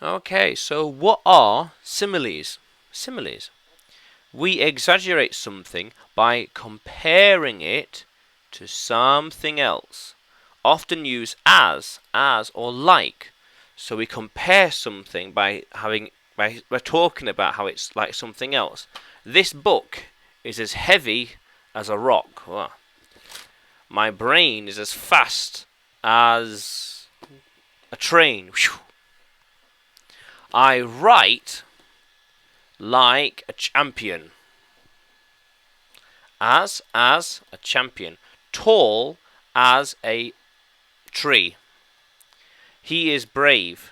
Okay, so what are similes? Similes. We exaggerate something by comparing it to something else. Often use as, or like. So we compare something by we're talking about how it's like something else. This book is as heavy as a rock. Oh. My brain is as fast as a train. Whew. I write like a champion. As a champion. Tall as a tree. He is brave.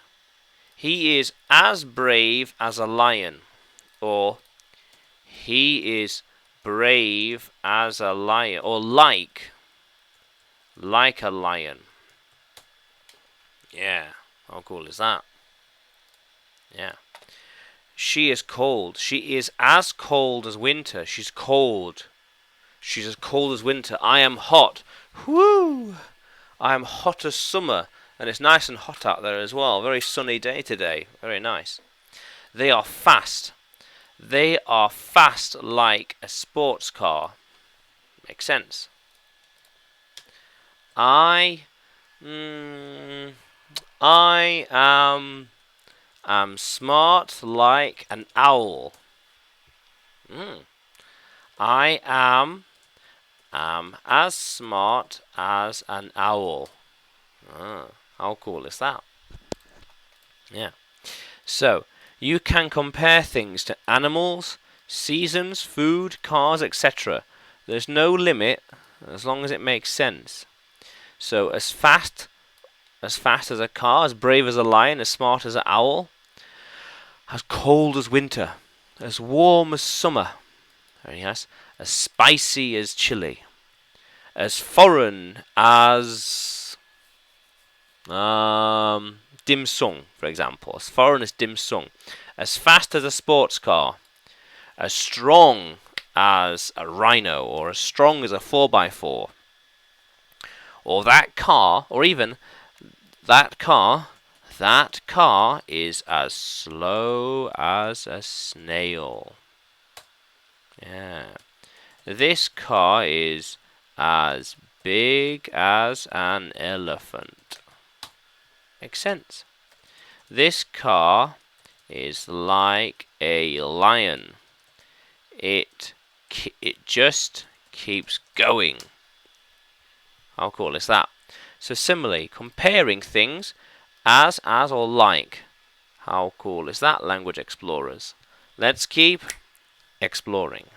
He is as brave as a lion. Or he is brave as a lion. Or like a lion. Yeah, how cool is that? Yeah. She is cold. She is as cold as winter. She's cold. She's as cold as winter. I am hot. Whoo! I am hot as summer. And it's nice and hot out there as well. Very sunny day today. Very nice. They are fast. They are fast like a sports car. Makes sense. I am smart like an owl. I am as smart as an owl. How cool is that? Yeah. So, you can compare things to animals, seasons, food, cars, etc. There's no limit as long as it makes sense. So, as fast as a car, as brave as a lion, as smart as an owl, as cold as winter, as warm as summer, very nice, as spicy as chili, as foreign as dim sum, for example, as foreign as dim sum, as fast as a sports car, as strong as a rhino, or as strong as a 4x4, or that car, or even that car is as slow as a snail. Yeah. This car is as big as an elephant. Makes sense. This car is like a lion. It just keeps going. How cool is that? So similarly, comparing things as or like. How cool is that, language explorers? Let's keep exploring.